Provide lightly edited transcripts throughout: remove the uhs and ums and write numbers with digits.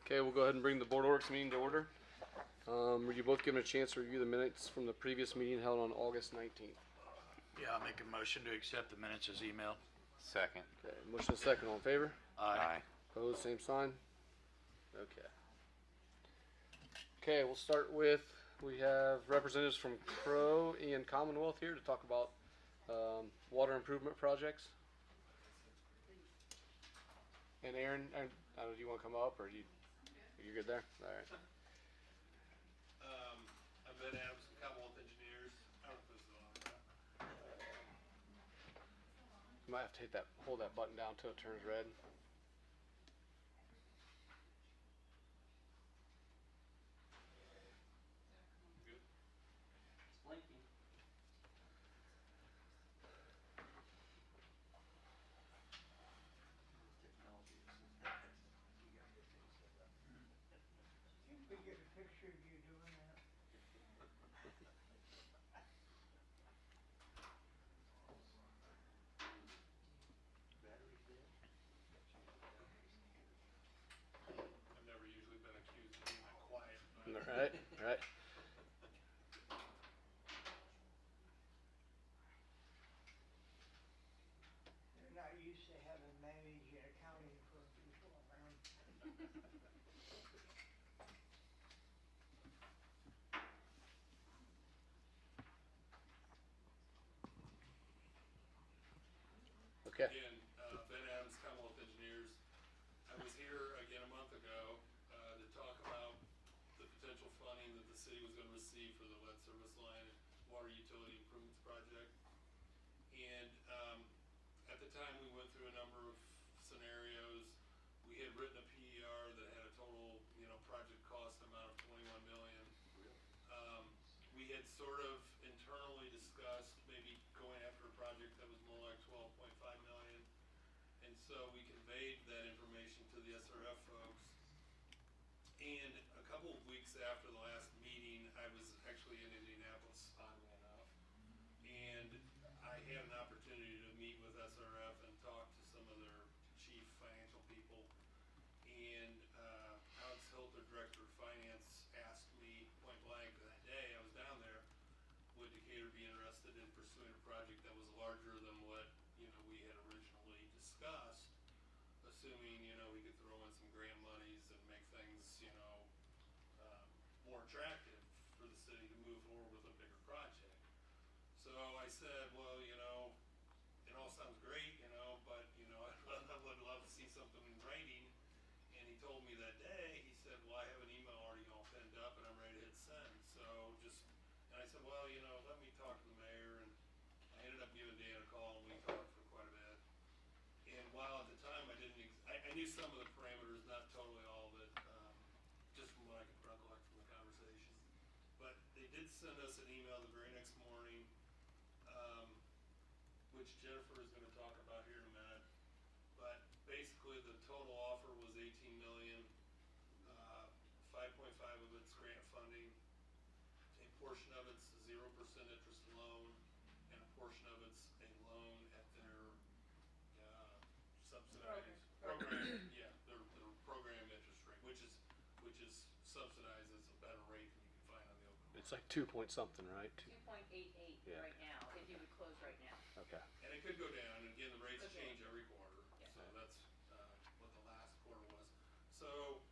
Okay, we'll go ahead and bring the Board of Works meeting to order. Were you both given a chance to review the minutes from the previous meeting held on August 19th? Yeah, I'll make a motion to accept the minutes as emailed. Second. Okay, motion is second. All in favor? Aye. Opposed, same sign. Okay. Okay, we'll start with, we have representatives from Crow and Commonwealth here to talk about water improvement projects. And Aaron, I don't know, do you want to come up or you good there? All right. I'm Ben Adams from Commonwealth Engineers. I don't know if this is on or not. You might have to hold that button down till it turns red. Good. It's blinking. Can we get a picture of you doing that? I've never usually been accused of being that quiet. All But right, all right. They're not used to having managing accounting for people around. Okay. Again, Ben Adams, Commonwealth Engineers. I was here again a month ago to talk about the potential funding that the city was going to receive for the lead service line and water utility improvements project. And at the time, we went through a number of scenarios. We had written a PER that had a total, project cost amount of $21 million. We had sort of internally discussed maybe going after a project that was more like 12.5 million. And so we conveyed that information to the SRF folks. And a couple of weeks after the last meeting, I was actually in Indianapolis, oddly enough. And I had an opportunity to meet with SRF and talk to some of their chief financial people. And Alex Hilt, their director of finance, asked me point blank that day I was down there, would Decatur be interested in pursuing a project that was larger than what we had originally discussed, assuming we could throw in some grant monies and make things more attractive for the city to move forward with a bigger project. So I said, well, it all sounds great, but I would love to see something in writing. And he told me that day, he said, well, I have an email already all penned up and I'm ready to hit send. And I said, well, let me talk to the mayor. And I ended up giving Dan a call and we talked for quite a bit. And while at the time I knew some of the parameters, not totally all of it, just from what I could recollect from the conversation. But they did send us an email the very next morning, which Jennifer is going to talk about here in a minute. But basically the total offer was 18 million, 5.5 of it's grant funding, a portion of it's 0% interest loan, and a portion of it's a loan at their subsidized program. Yeah, their program interest rate, which is subsidized as a better rate than you can find on the open market. It's like 2 point something, right? 2.88 Yeah. right now, if you would close right now. Okay. And it could go down, and again, the rates Okay. change every quarter, Yeah. so that's what the last quarter was. So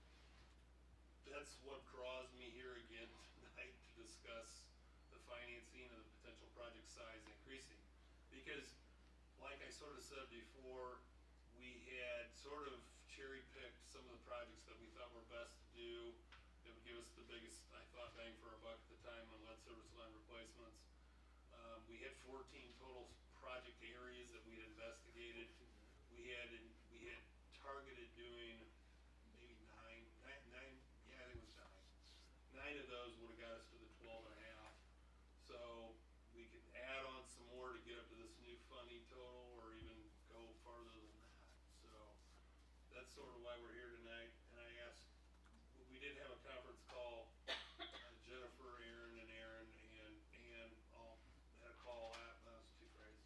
that's what draws me here again tonight to discuss the financing and the potential project size increasing. Because, like I sort of said before, we had sort of cherry-picked some of the projects that we thought were best to do, that would give us the biggest, I thought, bang for our buck at the time on lead service line replacements. We had 14 total project areas that we had investigated. We had targeted doing maybe nine, yeah, I think it was nine of those would have got us to the 12 and a half. So we could add on some more to get up to this new funding total, or even go farther than that. So that's sort of why we're here tonight. And I asked, we did have a conference call, Jennifer, Aaron, and all had a call out. That was too crazy.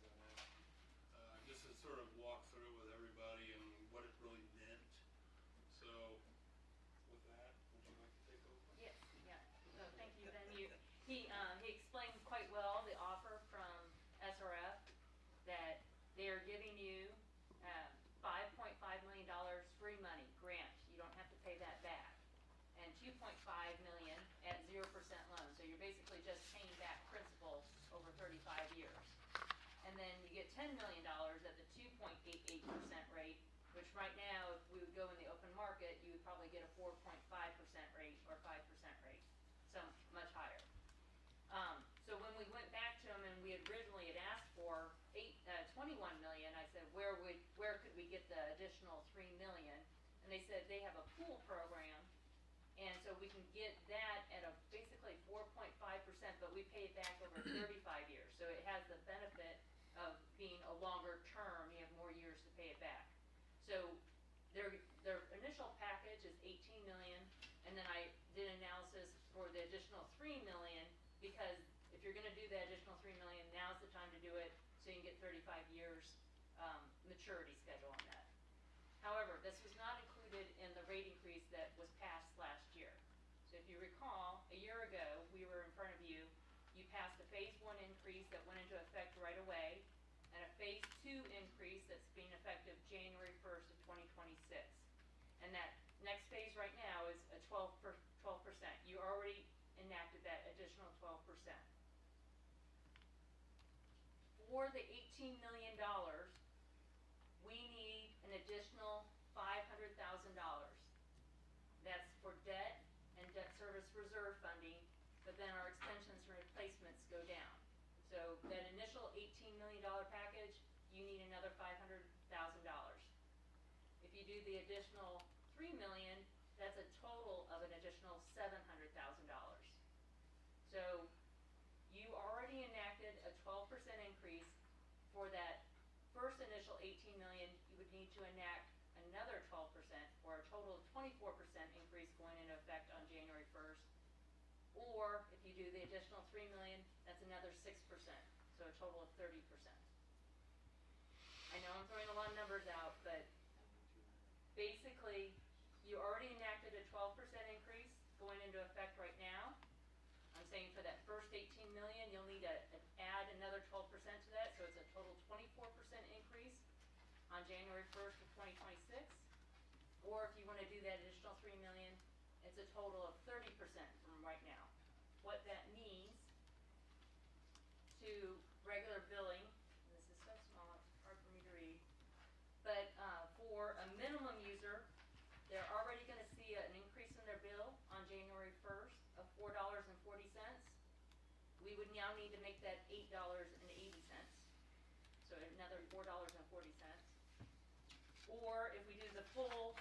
Just to sort of walk through with everybody and what it really meant. So with He explained quite well the offer from SRF, that they are giving you, $5.5 million free money, grant, you don't have to pay that back. And 2.5 million at 0% loan, so you're basically just paying back principal over 35 years. And then you get $10 million at the 2.88% rate, which right now, if we would go in the open market, you would probably get a 4.5% rate or 5% rate, so much higher. So when we went back to them and we originally had asked for 21 million, I said, where could we get the additional 3 million? And they said they have a pool program, and so we can get that at basically 4.5%, but we pay it back over 35 years. So it has the benefit of being a longer term, you have more years to pay it back. So their initial package is 18 million, and then I did analysis for the additional 3 million, because if you're gonna do the additional 3 million, now's the time to do it, so you can get 35 years, maturity schedule on that. However, this was not included in the rate increase that was passed last year. So if you recall, a year ago, we were in front of you, you passed a phase 1 increase that went into effect right away, and a phase 2 increase that's being effective January 1st of 2026. And that next phase right now is a 12%. You already enacted that additional 12%. For the $18 million, we need an additional $500,000. That's for debt and debt service reserve funding, but then our extensions and replacements go down. So that initial $18 million package, you need another $500,000. If you do the additional $3 million, that's a total of an additional $700,000. So you already enacted a 12% increase. For that first initial 18 million, you would need to enact another 12%, or a total of 24% increase going into effect on January 1st. Or if you do the additional 3 million, that's another 6%, so a total of 30%. I know I'm throwing a lot of numbers out, but basically, you already enacted a 12% increase going into effect right now. I'm saying for that first 18 million, you'll need to add another 12% to that, so it's a total 24% increase on January 1st of 2026. Or if you want to do that additional 3 million, it's a total of 30% from right now. What that means to regular billing, and this is so small, it's hard for me to read, but for a minimum user, they're already going to see an increase in their bill on January 1st of $4.40. We would now need to make that $8.80, so another $4.40. Or if we do the full,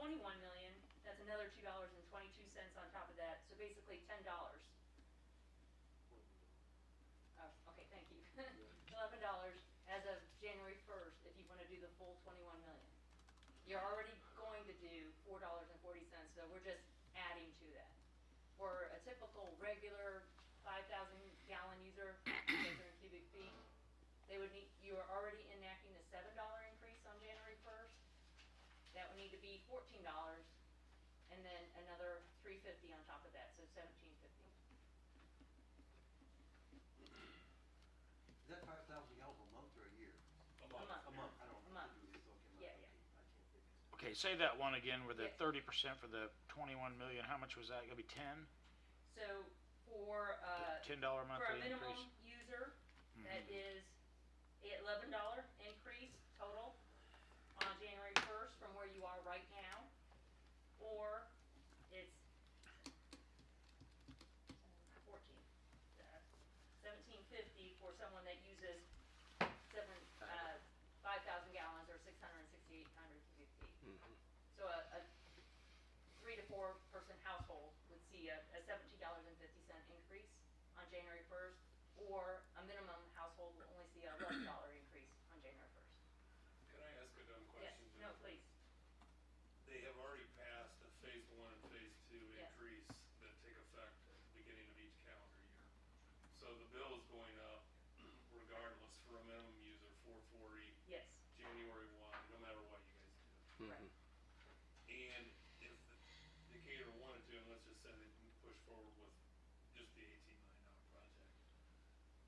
21 million, that's another $2.22 on top of that, so basically $10. Oh, okay, thank you. $11 as of January 1st if you want to do the full 21 million. You're already going to do $4.40, so we're just adding to that. For a typical regular 5,000 gallon user, measured in cubic feet, they would need, you are already enacting a $7 increase on January 1st. That would need to be $14, and then another $3.50 on top of that, so $17.50. Is that 5,000 gallons a month or a year? A month. A month, I don't A month. do this, okay, Yeah, okay, I can't figure it. Okay, say that one again with the Yeah. 30% for the 21 million. How much was that? Gonna be 10? So for $10 for a monthly minimum increase? user, that is $11 increase total on January 1st from where you are right now. Or it's 1750 for someone that uses 5,000 gallons or 6,600 cubic feet. So a 3 to 4 person household would see a $17.50 increase on January 1st, or a minimum household will only see a $11 increase on January 1st. Can I ask a dumb Yes, question? no, Jennifer? please. They have already passed a phase 1 and phase 2 Yes. increase that take effect at the beginning of each calendar year. So the bill is going up regardless for a minimum user, 440, Yes, January 1, no matter what you guys do. right. And if the Decatur wanted to, and let's just say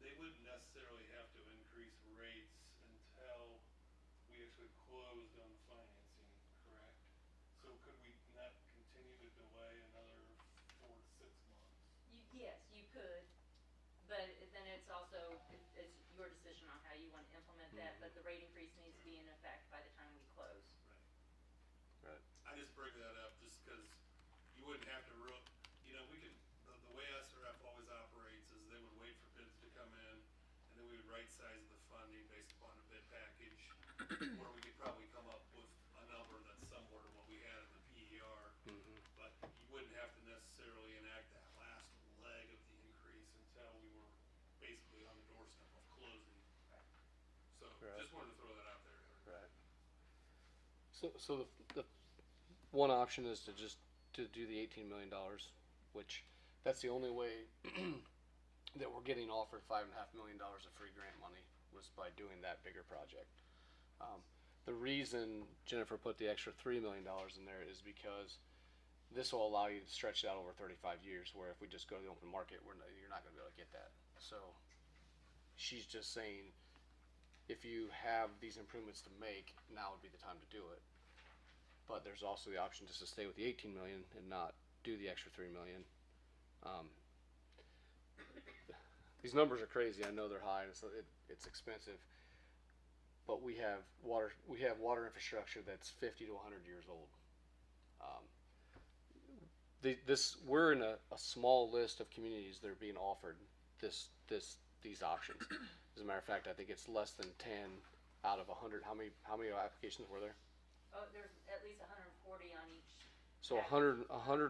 they wouldn't necessarily have to increase rates until we actually closed on the financing, correct? So could we not continue to delay another 4 to 6 months? Yes, you could, but then it's also, it's your decision on how you wanna implement that, but the rate increase needs to be in effect by the time we close. Right. Right. I just bring that up just because you wouldn't have to we could, the way SRF always operates is they would wait for bids to come in, and then we would right size the funding based upon a bid package, where we could probably come up with a number that's similar to what we had in the PER, but you wouldn't have to necessarily enact that last leg of the increase until we were basically on the doorstep of closing. So, Right. just wanted to throw that out there. Right. So the one option is to just to do the $18 million, which that's the only way that we're getting offered $5.5 million of free grant money was by doing that bigger project. The reason Jennifer put the extra $3 million in there is because this will allow you to stretch it out over 35 years, where if we just go to the open market, you're not going to be able to get that. So she's just saying, if you have these improvements to make, now would be the time to do it. But there's also the option just to stay with the 18 million and not do the extra 3 million. These numbers are crazy. I know they're high, and it's expensive. But we have water infrastructure that's 50 to 100 years old. We're in a small list of communities that are being offered these options. As a matter of fact, I think it's less than 10 out of 100. How many applications were there? Oh, there's at least 140 on each. So 140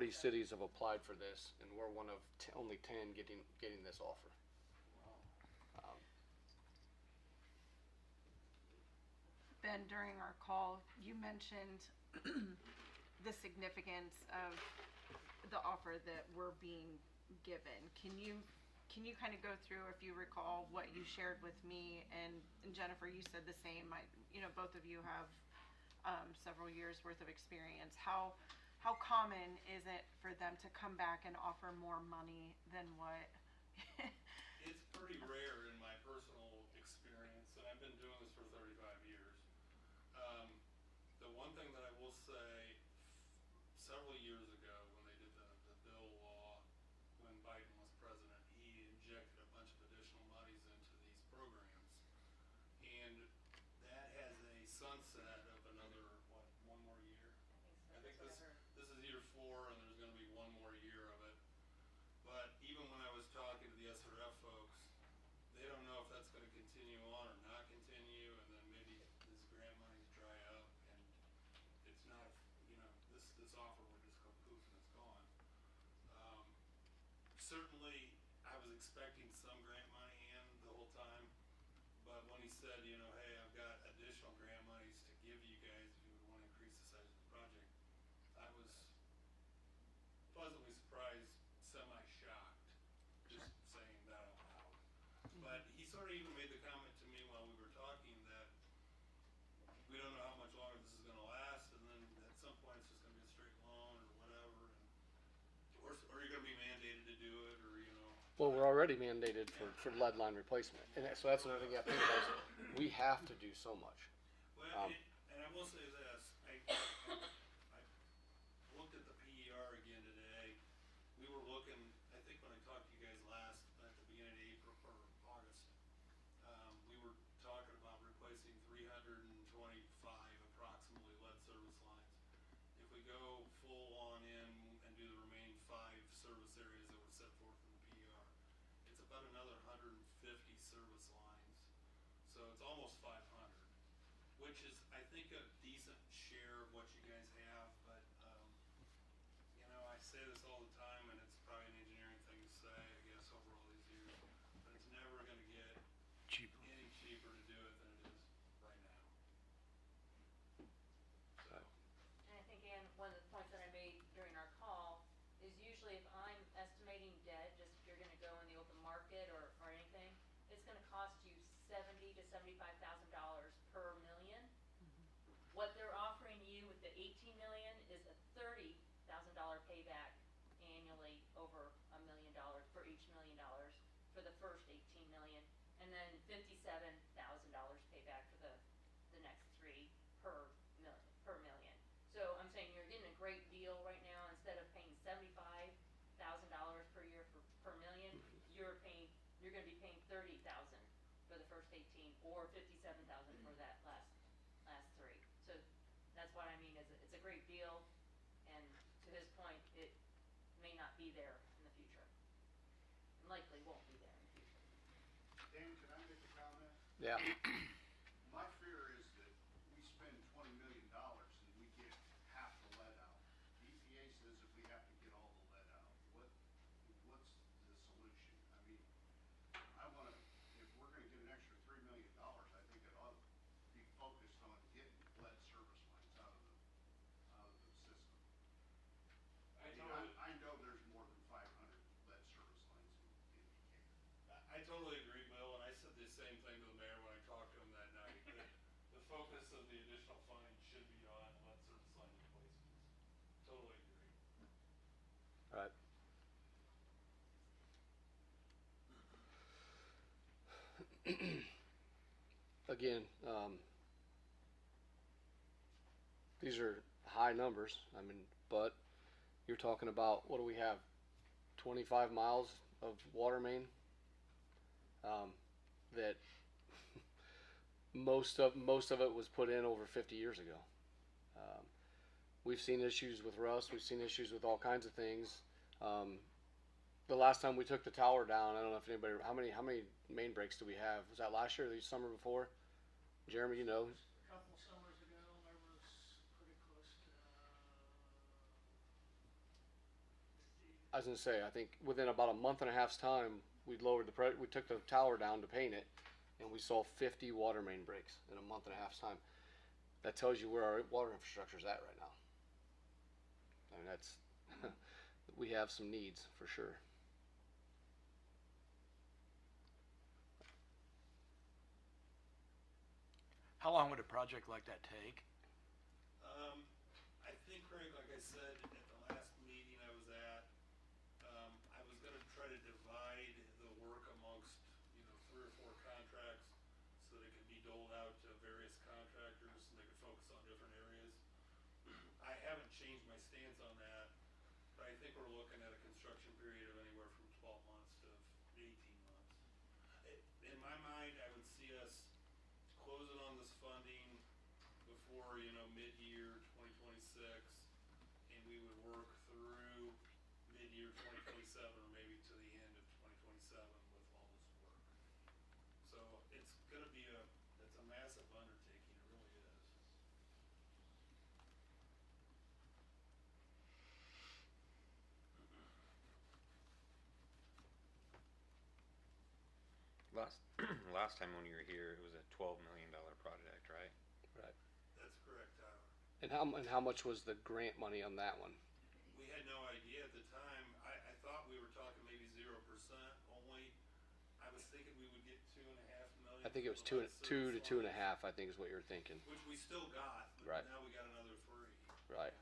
cities have applied for this, and we're one of only 10 getting this offer. Ben, during our call, you mentioned the significance of the offer that we're being given. Can you kind of go through, if you recall, what you shared with me and Jennifer? You said the same. Both of you have several years worth of experience. How common is it for them to come back and offer more money than what? It's pretty rare in my personal experience, and I've been doing this for 35 years. The one thing that I will say, several years ago when they did the bill law, when Biden was president, he injected a bunch of additional monies into these programs, and that has a sunset of another, one more year? I think this is year 4, and there's gonna be one more year of it. But even when I was talking to the SRF folks, they don't know if that's gonna continue on or not continue, and then maybe this grant money's dry up, and it's not, this offer would just go poof and it's gone. Certainly, I was expecting some grant money in the whole time, but when he said, hey, I've got additional grant monies to give you guys if you would want to increase the size of the project, I was pleasantly surprised, semi-shocked, just saying that out loud. But he sort of even made the comment to me while we were talking that we don't know how much longer this is going to last, and then at some point it's just going to be a straight loan or whatever, or you're going to be mandated to do it, or Well, we're already mandated for lead line replacement, and so that's another thing you have to think about. We have to do so much. Well, and I will say this, I looked at the PER again today. We were looking, I think when I talked to you guys last, at the beginning of April or August, we were talking about replacing 325 approximately lead service lines. If we go full on in and do the remaining 5 service areas that were set forth in the PER, it's about another 150 service lines. So it's almost 500, which is, I think, a decent share of what you guys have, but, I say this all the time, and it's probably an engineering thing to say, I guess, over all these years, but it's never gonna get Cheaper. any cheaper to do it than it is right now. So, And I think, Ann, one of the points that I made during our call is usually if I'm estimating debt, just if you're gonna go in the open market or anything, it's gonna cost you $70,000 to $75,000 per million. What they're offering you with the 18 million is a $30,000 payback annually over $1 million for each $1 million for the first 18 million. $57,000 payback for the next three per million. So I'm saying you're getting a great deal right now. Instead of paying $75,000 per year per million, you're gonna be paying $30,000 for the first 18, or $57,000 for that last three. So that's what I mean, is it's a great deal, and to his point, it may not be there in the future. And likely won't be there in the future. Dan, can I make a comment? Yeah. My fear is that we spend $20 million and we get half the lead out. The EPA says that we have to get all the lead out. What's the solution? I mean, if we're gonna get an extra $3 million, I think it ought to be focused on getting lead service lines out of the system. I know there's more than 500 lead service lines in Decatur. I totally agree, Bill, and I said the same thing to the mayor when I talked to him that night, that the focus of the additional funding should be on lead service line replacements. Totally agree. Right. Again, these are high numbers. I mean, but you're talking about, what do we have? 25 miles of water main that most of it was put in over 50 years ago. We've seen issues with rust. We've seen issues with all kinds of things. The last time we took the tower down, I don't know if anybody, how many main breaks do we have? Was that last year or the summer before? Jeremy, you know. A couple summers ago, there was pretty close to 50. I was gonna say, I think within about a month and a half's time, we took the tower down to paint it, and we saw 50 water main breaks in a month and a half's time. That tells you where our water infrastructure is at right now. I mean, that's we have some needs for sure. How long would a project like that take? I think, Craig, like I said at the last meeting I was at, I was gonna try to divide the work amongst, 3 or 4 contracts so that it could be doled out to various contractors and they could focus on different areas. I haven't changed my stance on that, but I think we're looking at a construction period of anywhere from 12 months to 18 months. In my mind, I would see us closing on this funding before, mid-year 2026, and we would work through mid-year 2027 or maybe to the end of 2027 with all this work. So it's gonna be it's a massive undertaking, it really is. Last time when you were here, it was a $12 million project, right? Right. That's correct, Tyler. And how much was the grant money on that one? We had no idea at the time. I thought we were talking maybe 0% only. I was thinking we would get 2.5 million. I think it was for the two lead to service 2.5. line, I think is what you're thinking. which we still got, but Right. now we got another 3. Right.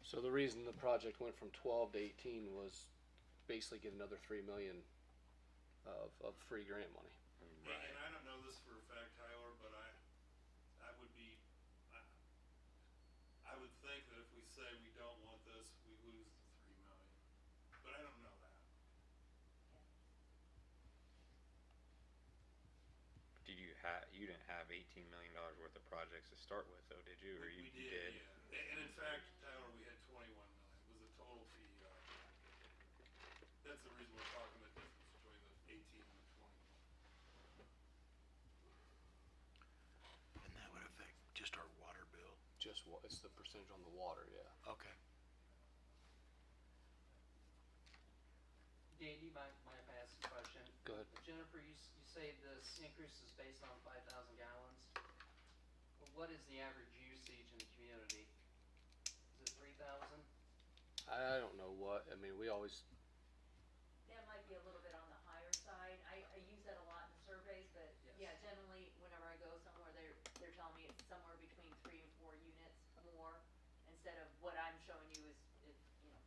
So So the reason the project went from 12 to 18 was basically get another $3 million of free grant money. And I don't know this for a fact, Tyler, but I would think that if we say we don't want this, we lose the 3 million. But I don't know that. You didn't have $18 million worth of projects to start with, though, did you? Or We you did, yeah. And in fact, Tyler, we had 21 million was the total PER. That's the reason we're talking the difference between the 18 and the 21. And that would affect just our water bill? It's the percentage on the water, yeah. Okay. Dave, do you mind if I ask a question? Go ahead. Jennifer, you say this increase is based on 5,000 gallons. Well, what is the average usage in the community? Is it 3,000? I don't know what. I mean, we always. That might be a little bit on the higher side. I use that a lot in surveys, but Yes. yeah, generally whenever I go somewhere, they're telling me it's somewhere between 3 and 4 units more, instead of what I'm showing you is.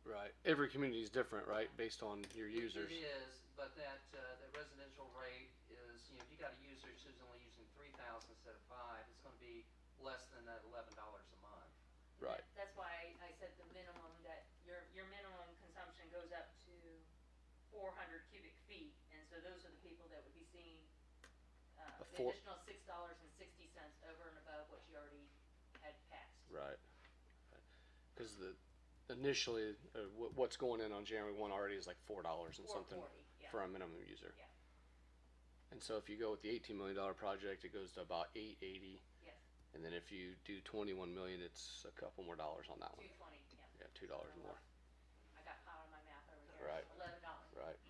Right. Every community is different, right? Based on your users. It is, but that residential rate is, if you got a user who's only using 3,000 instead of 5, it's gonna be less than that $11 a month. Right. That's why I said the minimum, that your minimum consumption goes up to 400 cubic feet, and so those are the people that would be seeing, A the four- additional $6.60 over and above what you already had passed. Right. Because initially, what's going in on January 1 already is like $4 and something 440, yeah. for a minimum user. Yeah. And so if you go with the $18 million project, it goes to about $880. Yes, And then if you do 21 million, it's a couple more dollars on that one. 220, yeah. Yeah, $2 more. I got caught on my math over here. Right. $11. Right.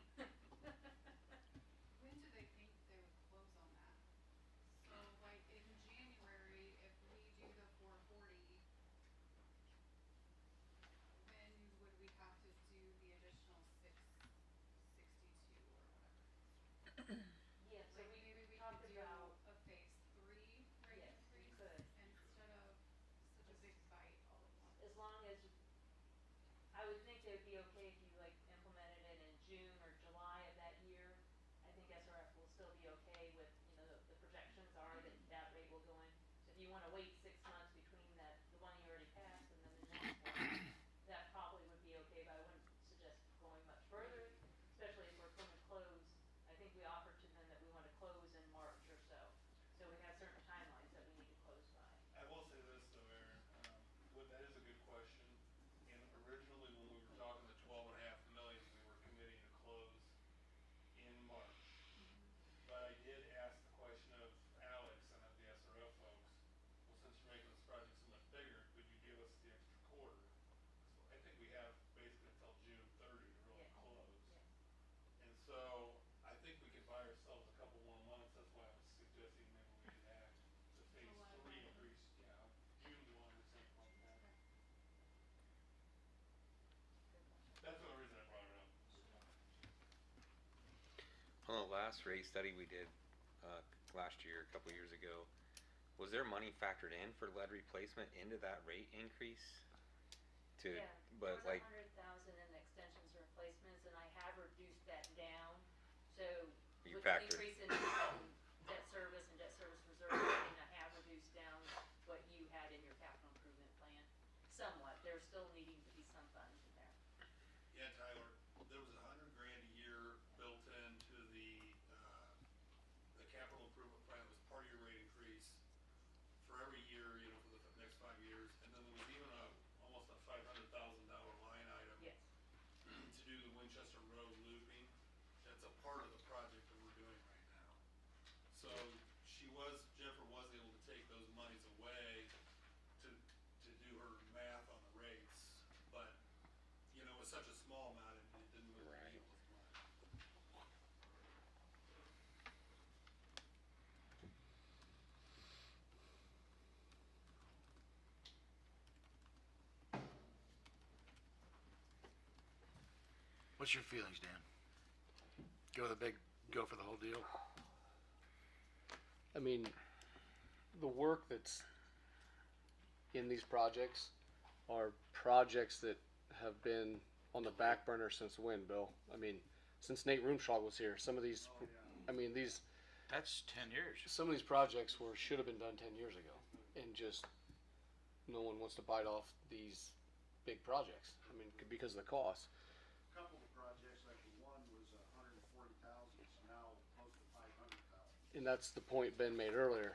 When do they think they would close on that? So like in January, if we do the 440, when would we have to do the additional 662 or whatever? Yeah, so Like we maybe we talked could do about, a phase 3 rate yes, we increase could. instead of such a big bite all at once. As long as, I would think they would be okay if you like implemented it in June or July of that year. I think SRF will still be okay with, you know, the projections are that that rate will go in. So if you wanna wait 6 months between the one you already passed and then the next one, that probably would be okay, but I wouldn't suggest going much further, especially if we're gonna close. I think we offered to them that we wanna close in March or so. So we have certain timelines that we need to close by. I will say this though, Aaron, that is a good question. And originally, when we were talking the 12.5 million, we were committing to close in March. But I did ask the question of Alex and of the SRF folks, well, since you're making this project so much bigger, could you give us the extra quarter? So I think we have basically until June 30 to really Yeah. close. Yes. And so I think we could buy ourselves a couple more months. That's why I was suggesting maybe we enact the phase July 3 1. increase, June 1 or something like that. That's the only reason I brought it up. On the last rate study we did last year, a couple years ago, was there money factored in for lead replacement into that rate increase? To, Yeah, but there like, was 100,000 in extensions and replacements, and I have reduced that down. So You with the factored- increase in debt service and debt service reserve, I have reduced down what you had in your capital improvement plan somewhat. There's still needing to be some funds in there. Yeah, Tyler, there was $100,000 a year built into the capital improvement plan. It was part of your rate increase for every year, for the next 5 years. And then there was even almost a $500,000 line item Yes. to do the Winchester Road looping. That's a part of the project that we're doing right now. So Jennifer was able to take those monies away to do her math on the rates. But, it was such a small amount, it didn't move the Right. needle as much. What's your feelings, Dan? Go for the whole deal? I mean, the work that's in these projects are projects that have been on the back burner since when, Bill? I mean, since Nate Roomschlag was here, some of these, I mean, That's 10 years. some of these projects should have been done 10 years ago, and just no one wants to bite off these big projects. I mean, because of the cost. A couple of the projects, like the one was 140,000, it's now close to 500,000. And that's the point Ben made earlier.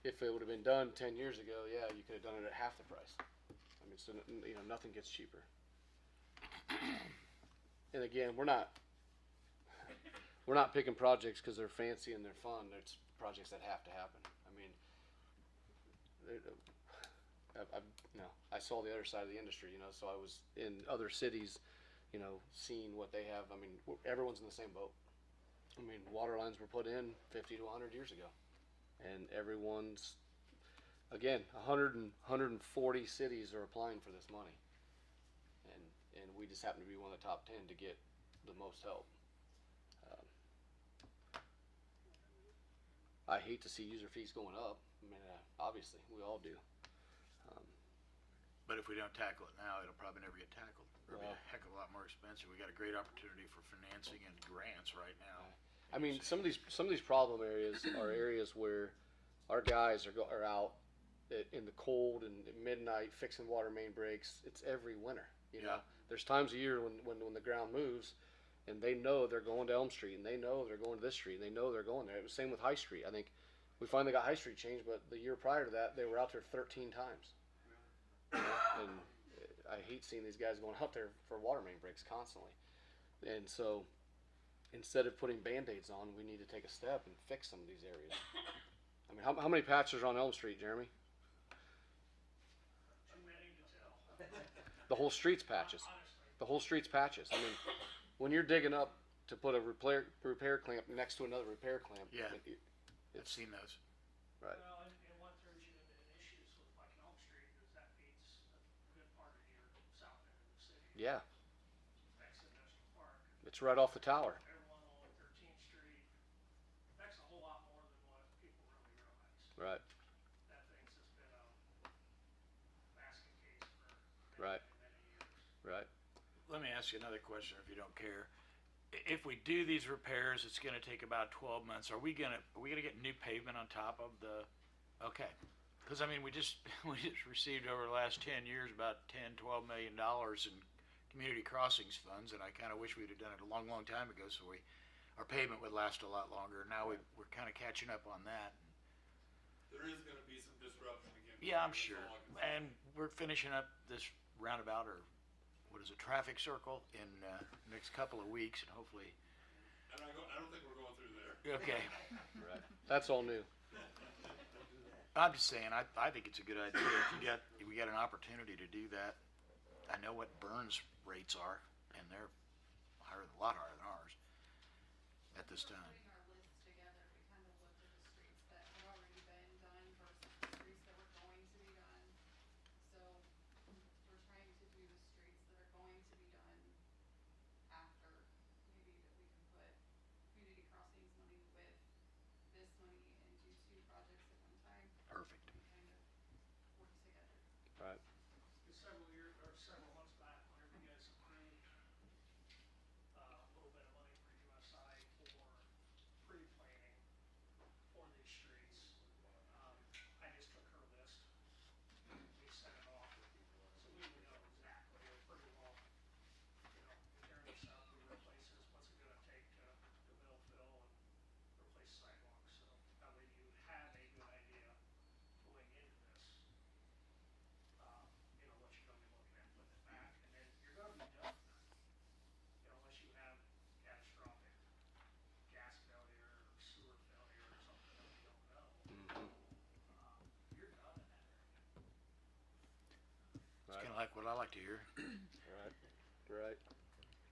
If it would have been done 10 years ago, yeah, you could have done it at half the price. I mean, so nothing gets cheaper. And again, we're not picking projects because they're fancy and they're fun. It's projects that have to happen. I mean, I saw the other side of the industry. So I was in other cities, seeing what they have. I mean, everyone's in the same boat. I mean, water lines were put in 50 to 100 years ago. And everyone's, again, 140 cities are applying for this money. And we just happen to be one of the top 10 to get the most help. I hate to see user fees going up. I mean, obviously, we all do. But if we don't tackle it now, it'll probably never get tackled. It'll be Well- a heck of a lot more expensive. We got a great opportunity for financing and grants right now. I mean, some of these problem areas are areas where our guys are out in the cold and at midnight fixing water main breaks. It's every winter. You know, Yeah. there's times a year when the ground moves, and they know they're going to Elm Street, and they know they're going to this street, and they know they're going there. It was same with High Street. I think we finally got High Street changed, but the year prior to that, they were out there 13 times. You know, and I hate seeing these guys going out there for water main breaks constantly. And so, instead of putting Band-Aids on, we need to take a step and fix some of these areas. I mean, how many patches are on Elm Street, Jeremy? Too many to tell. The whole street's patches. Honestly, The whole street's patches. I mean, when you're digging up to put a repair clamp next to another repair clamp, Yeah. it- I've it's seen those. right. well, and what throws you into issues with like Elm Street is that feeds a good part of your south end of the city. Yeah, Affects Industrial Park. it's right off the tower. Everyone on 13th Street affects a whole lot more than what people really realize. Right, That thing's just been a basket case for Right. many years. right. Let me ask you another question if you don't care. If we do these repairs, it's gonna take about 12 months. Are we gonna get new pavement on top of the, okay. Cause I mean, we just received over the last 10 years about 10, 12 million dollars in community crossings funds, and I kinda wish we'd have done it a long, long time ago, so our pavement would last a lot longer. Now we're kinda catching up on that. There is gonna be some disruption again. Yeah, I'm That's sure. all I can say. And we're finishing up this roundabout, or what is it, traffic circle in next couple of weeks, and hopefully, And I don't think we're going through there. okay. Right. That's all new. I'm just saying, I think it's a good idea. If we got an opportunity to do that, I know what Burns rates are, and they're a lot higher than ours at this We're time. putting our list together, we kind of looked at the streets that had already been done versus the streets that were going to be done. So, we're trying to do the streets that are going to be done after, maybe that we can put community crossings money with this money and do two projects at one time, Perfect. and kind of work together. Right. Several years, or several months back, whenever you guys approved a little bit of money for USI for pre-planning for these streets, I just took her list, we sent it off, so we would know exactly, pretty well, you know, tearing this up, new places, what's it gonna take to mill fill and replace sidewalks, so that way you would have a good idea going into this, you know, what you're gonna be looking at, putting it back, and then you're gonna be done. You know, unless you have catastrophic gas failure or sewer failure or something that we don't know, you're done in that area. It's kinda like what I like to hear. Right. Right.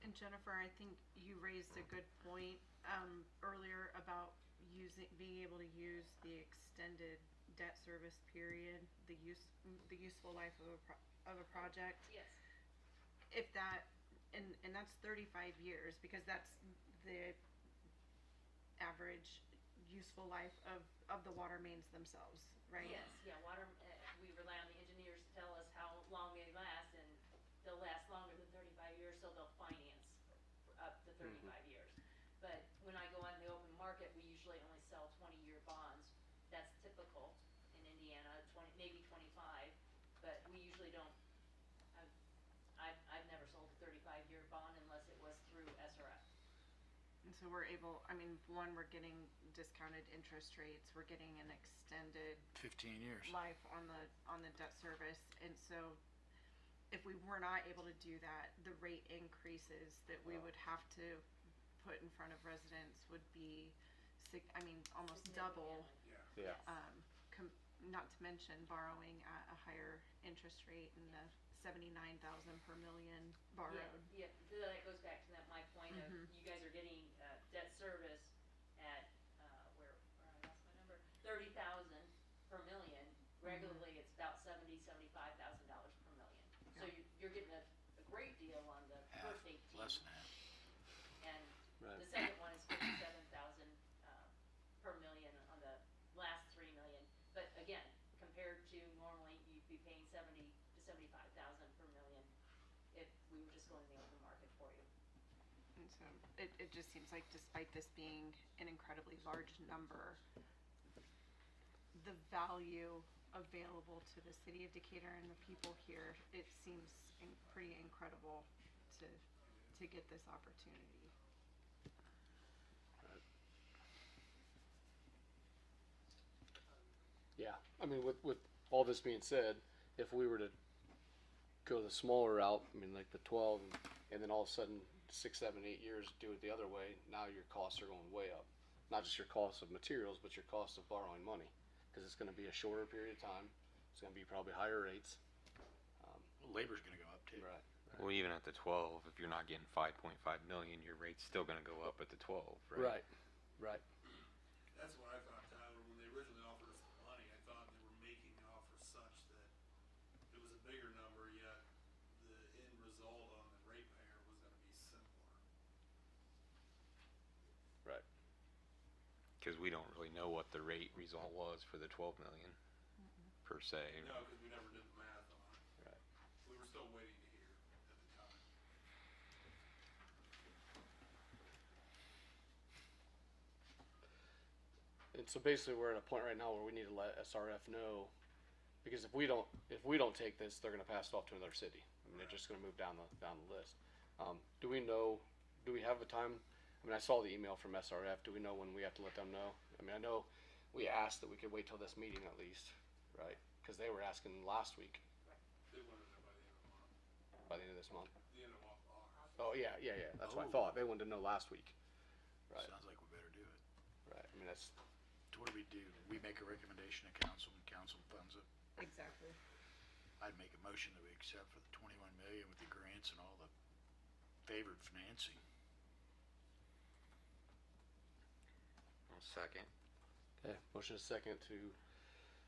And Jennifer, I think you raised a good point earlier about being able to use the extended debt service period, the useful life of a project. Yes. If that, and that's 35 years, because that's the average useful life of the water mains themselves, right? Yes, yeah, water, we rely on the engineers to tell us how long they last, and they'll last longer than 35 years, so they'll finance for up to 35 years. But when I go on the open market, we usually only sell 20-year bonds. That's typical in Indiana, 20, maybe 25, but we usually don't. I've never sold a 35-year bond unless it was through SRF. And so we're able, I mean, one, we're getting discounted interest rates, we're getting an extended 15 years. life on the debt service, and so if we were not able to do that, the rate increases that we would have to put in front of residents would be, almost double. Yeah. Not to mention borrowing at a higher interest rate in the 79,000 per million borrowed. Yeah, so that goes back to my point of, you guys are getting, debt service at, where I lost my number, 30,000 per million. Regularly, it's about $75,000 per million. So you're getting a great deal on the first 18. Less than that. And Right. the second one is 57,000, per million on the last 3 million. But again, compared to normally, you'd be paying 70 to 75,000 per million if we were just going to the open market for you. And So it just seems like despite this being an incredibly large number, the value available to the city of Decatur and the people here, it seems pretty incredible to get this opportunity. Yeah, I mean, with all this being said, if we were to go the smaller route, I mean, like the 12, and then all of a sudden 6, 7, 8 years do it the other way, now your costs are going way up. Not just your cost of materials, but your cost of borrowing money, because it's going to be a shorter period of time. It's going to be probably higher rates. Labor's gonna go up too. Right. Well, even at the 12, if you're not getting 5.5 million, your rate's still going to go up at the 12, right? Right. That's what I thought, Tyler, when they originally offered us the money, I thought they were making the offer such that it was a bigger number, yet the end result on the ratepayer was gonna be simpler. Right. Because we don't really know what the rate result was for the 12 million per se. No, cause we never did the math on it. Right. We were still waiting to hear at the time. And so basically, we're at a point right now where we need to let SRF know, because if we don't take this, they're going to pass it off to another city. I mean, they're just going to move down the list. Do we know? Do we have a time? I mean, I saw the email from SRF. Do we know when we have to let them know? I mean, I know we asked that we could wait till this meeting at least, right? Because they were asking last week, They wanted it by the end of the month, by the end of this month. the end of August. Oh yeah. That's what I Oh. thought. They wanted to know last week. Right. Sounds like we better do it. Right. I mean, that's So what do? We make a recommendation to council and council funds it. Exactly. I'd make a motion that we accept for the 21 million with the grants and all the favored financing. I'll second. okay. Motion is second to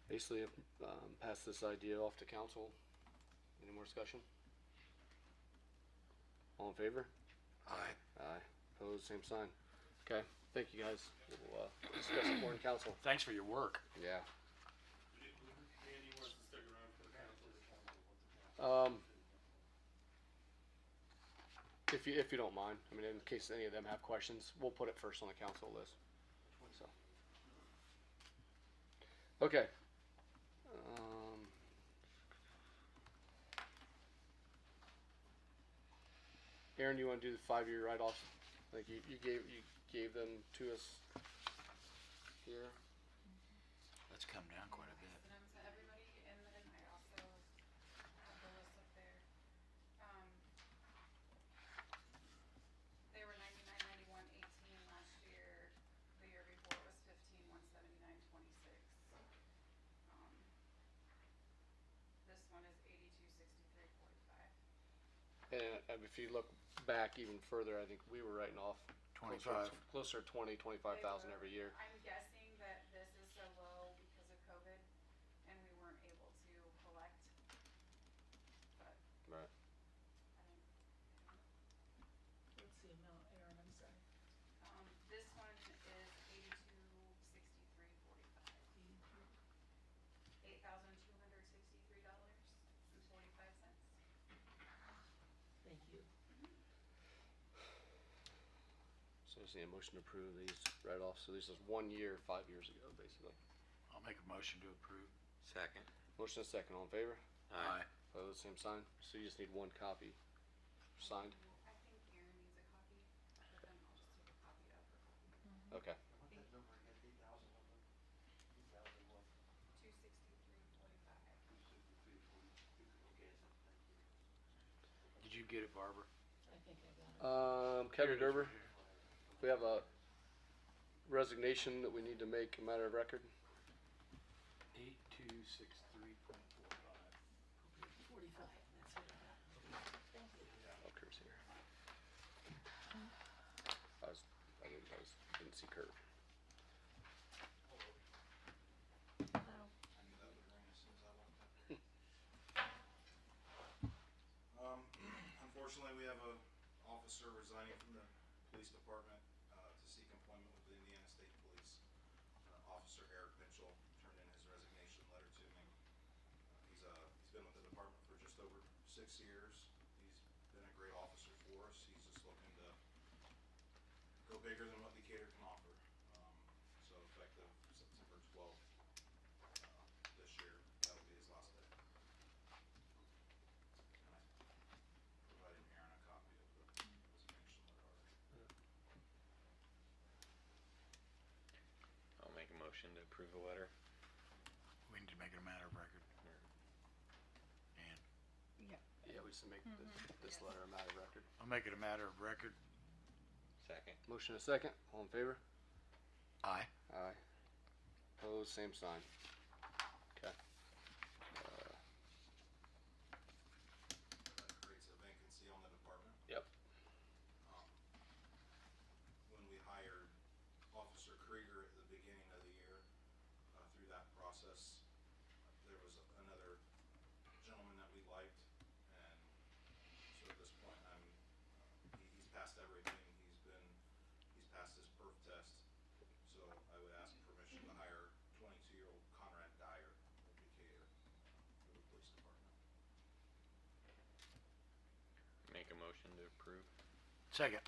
basically pass this idea off to council. Any more discussion? All in favor? Aye. Aye. Opposed, same sign. Okay, thank you guys. We'll discuss it more in council. Thanks for your work. Yeah. Andy wants to stick around for the council. If you don't mind, I mean, in case any of them have questions, we'll put it first on the council list. So. Okay. Aaron, you want to do the 5-year write-offs? Like you gave them to us here. That's come down quite a bit. Sent them to everybody, and then I also have the list up there. They were 99.91.18 last year. The year before it was 15.179.26. This one is 82.63.45. And if you look back even further, I think we were writing off 25. closer to 20, 25,000 every year. I'm guessing that this is so low because of COVID, and we weren't able to collect. But Right. I think, What's the amount, Aaron, I'm sorry? this one is 82.63.45. $8,263.45. Thank you. So I just need a motion to approve these write-offs. So this is 1 year, 5 years ago, basically. I'll make a motion to approve. Second. Motion is second. All in favor? Aye. Opposed, same sign. So you just need one copy signed. I think Aaron needs a copy, but then I'll just take a copy of her copy. Okay. What that number again, 8,000 number? 8,000 what? 263.45. 263, 40, okay, thank you. Did you get it, Barbara? I think I got it. Kevin Here it is Gerber, right here. we have a resignation that we need to make a matter of record. 8263.45. 45, that's what I got. Thank you. Oh, Kurt's here. Didn't see Kurt. Hello. Unfortunately, we have a officer resigning from the police department, to seek employment with the Indiana State Police. Officer Eric Mitchell turned in his resignation letter to me. He's been with the department for just over 6 years. He's been a great officer for us. He's just looking to go bigger than what Decatur can offer. So effective September 12th, this year, that will be his last day. And I provided Aaron a copy of the resignation letter already. I'll make a motion to approve the letter. We need to make it a matter of record. And Yeah. Yeah, we just make this letter a matter of record. I'll make it a matter of record. Second. Motion a second, all in favor? Aye. Aye. Opposed, same sign. Okay. That creates a vacancy on the department. Yep. When we hired Officer Krieger at the beginning of the year, through that process, there was another gentleman that we liked, and so at this point, he's passed everything. He's passed his perf test, so I would ask permission to hire 22-year-old Conrad Dyer of Decatur for the police department. Make a motion to approve. Second.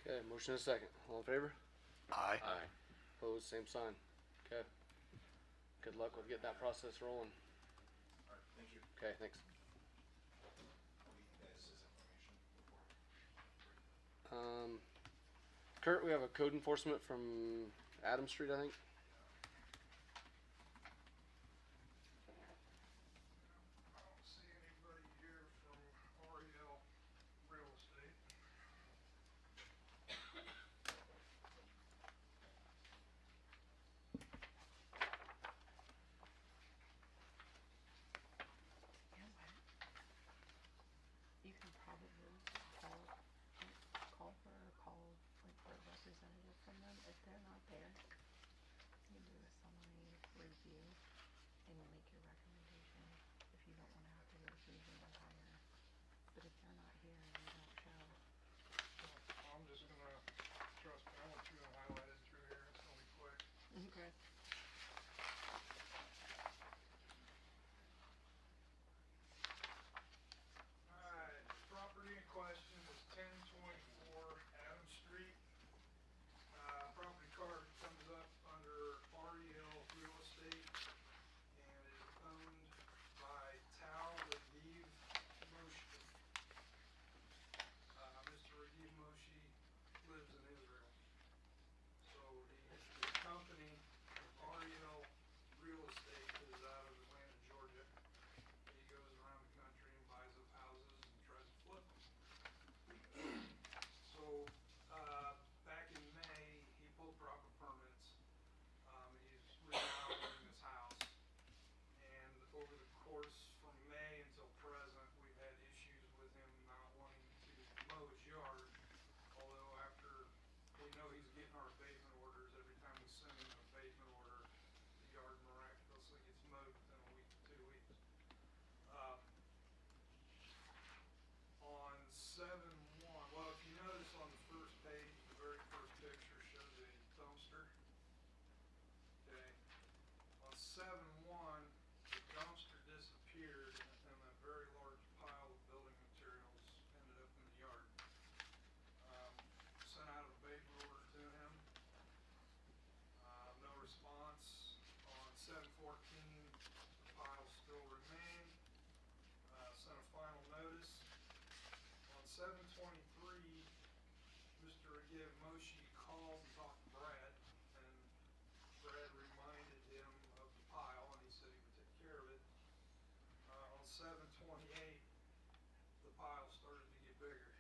Okay, motion a second, all in favor? Aye. Aye. Opposed, same sign. Okay. Good luck with getting that process rolling. All right, thank you. Okay, thanks. I'll leave you guys his information before. Kurt, we have a code enforcement from Adam Street, I think. I don't see anybody here from REL Real Estate. You can probably call her or call like a representative from them if they're not there. You can do a summary review and you make your recommendation if you don't want to have to go through the entire. But if they're not here and they don't show, I'm just gonna, trust me, I want you to highlight it through here, it's gonna be quick. okay. Alright, property in question is 1024 Adam Street. Property card comes up under REL Real Estate and is owned by Tal Rajiv Moshi. Mr. Rajiv Moshi lives in Israel. So the company, REL Real Estate, is out of Atlanta, Georgia. He goes around the country and buys up houses and tries to flip them. So, back in May, he pulled proper permits. He's remodeling his house. And over the course from May until present, we've had issues with him not wanting to mow his yard. Although after we know he's getting our abatement orders, every time we send him an abatement order, the yard miraculously gets mowed within a week to 2 weeks. On 7/1, well, if you notice on the first page, the very first picture shows a dumpster. Okay. On 7/1, the dumpster disappeared and a very large pile of building materials ended up in the yard. Sent out an abatement order to him. No response. On 7/14, the pile still remained. Sent a final notice. On 7/23, Mr. Rajiv Moshi called and talked to Brad, and Brad reminded him of the pile, and he said he would take care of it. On 7/28, the pile started to get bigger.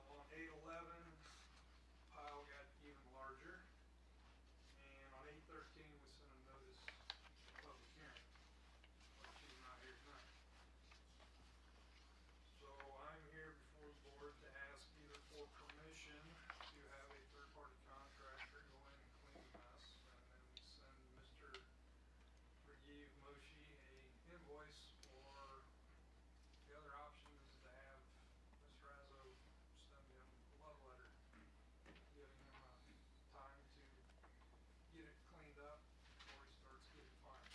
On 8/11, the pile got even larger, and on 8/13, we sent a notice of public hearing, which is not here tonight. So I'm here before the board to ask either for permission to have a third-party contractor go in and clean the mess, and then we send Mr. Rajiv Moshi a invoice, or the other option is to have Ms. Razzo send him a love letter, giving him time to get it cleaned up before he starts getting fined.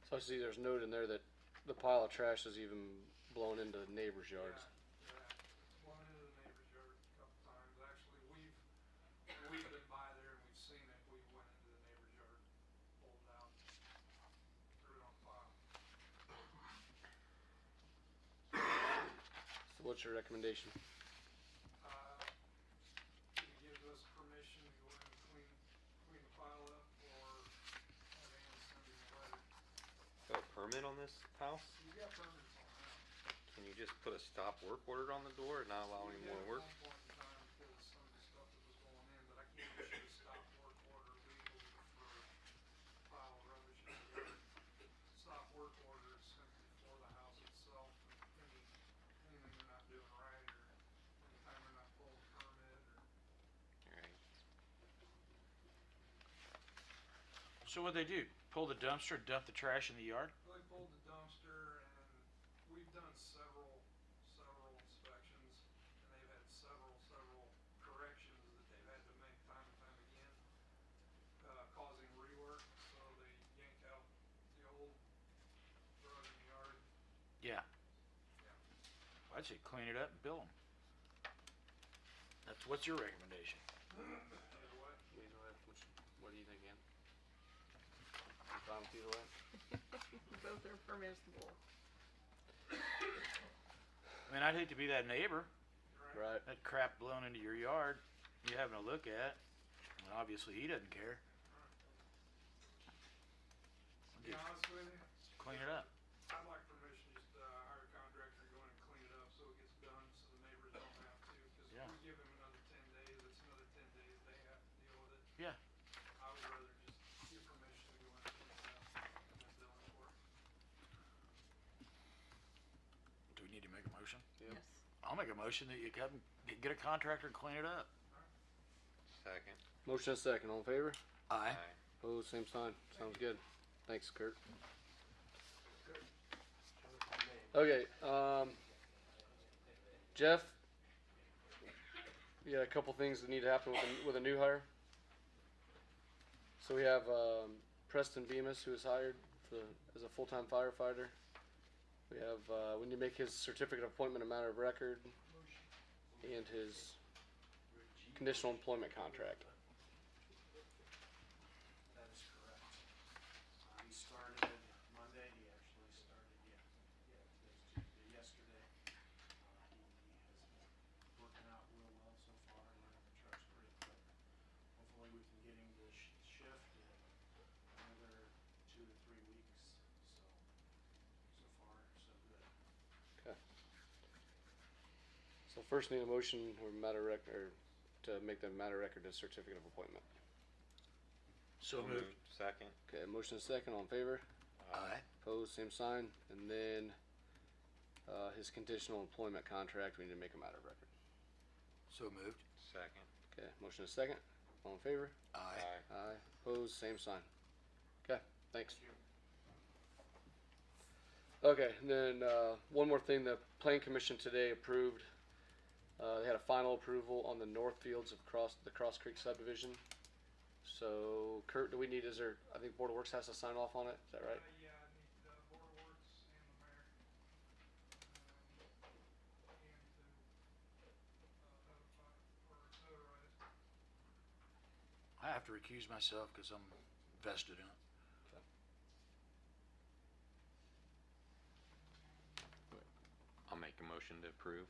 So I see there's a note in there that the pile of trash is even blown into neighbors' yards. Blown into the neighbor's yard a couple times. Actually, we've been by there and we've seen it. We went into the neighbor's yard, pulled it out, threw it on the pile. So what's your recommendation? He gives us permission to go in and clean the pile up, or have Ann send him a letter. Got a permit on this house? You got permits on that. Can you just put a stop work order on the door and not allow any more work? At one point in time, because of some of the stuff that was going in, but I can't issue a stop work order legally for a pile of rubbish in the yard. Stop work order is simply for the house itself, and anything they're not doing right, or anytime they're not pulling a permit, or. Alright. So what'd they do? Pull the dumpster, dump the trash in the yard? Well, they pulled the dumpster, and we've done several inspections, and they've had several corrections that they've had to make time and time again, causing rework, so they yank out the old, throw it in the yard. Yeah. Yeah. I'd say clean it up and bill them. What's your recommendation? Either way, Either way, what do you think, Ann? You fine with either way? Both are permissible. I mean, I'd hate to be that neighbor, Right. that crap blown into your yard, you having a look at, and obviously he doesn't care. to be honest with you, Clean it up. I'd like permission just to hire a contractor to go in and clean it up so it gets done, so the neighbors don't have to, cause Yeah. if we give them another 10 days, it's another 10 days they have to deal with it. Yeah. I would rather just give permission to go in and clean it up and then bill them for it. Do we need to make a motion? Yep. Yes. I'll make a motion that you come, get a contractor and clean it up. Second. Motion and second, all in favor? Aye. Opposed, same sign. Sounds good. Thanks, Kurt. Okay, Jeff, you got a couple things that need to happen with a new hire. So we have Preston Bemis, who is hired as a full-time firefighter. We have we need to make his certificate of appointment a matter of record, and his conditional employment contract. That is correct. He started Monday, he actually started, today's Tuesday, yesterday. He has been working out real well so far, learning the trucks pretty quick. Hopefully we can get him to shift in another 2 to 3 weeks, so far, so good. Okay. So first need a motion or matter record, to make the matter record a certificate of appointment. So moved. Second. Okay, motion and second, all in favor? Aye. Opposed, same sign. And then his conditional employment contract, we need to make a matter of record. So moved. Second. Okay, motion and second, all in favor? Aye. Aye. Opposed, same sign. Okay, thanks. Okay, and then one more thing, the Plan Commission today approved, they had a final approval on the north fields of the Cross Creek subdivision. So Kurt, do we need, I think Board of Works has to sign off on it, is that right? Yeah, I need the Board of Works and the mayor, and to notify, or notarize. I have to recuse myself because I'm vested in it. I'll make a motion to approve.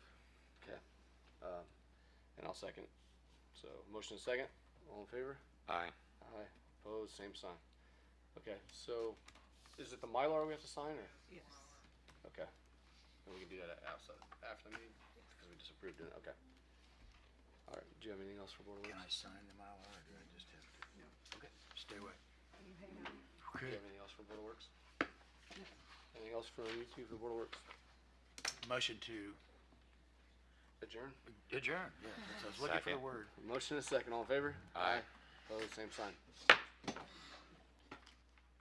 Okay, and I'll second. So motion and second, all in favor? Aye. Aye. Opposed, same sign. Okay, so is it the Mylar we have to sign, or? Yes. Okay. And we can do that after the meeting, because we just approved it, okay. All right, do you have anything else for Board of Can I Works? sign the Mylar or do I just have to? Okay, stay away. You hang on. Do you have anything else for Board of Works? Anything else from you two for Board of Works? Motion to Adjourn? adjourn. Yeah, I was looking for the Second. word. Motion and second, all in favor? Aye. Opposed, same sign.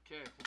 Okay.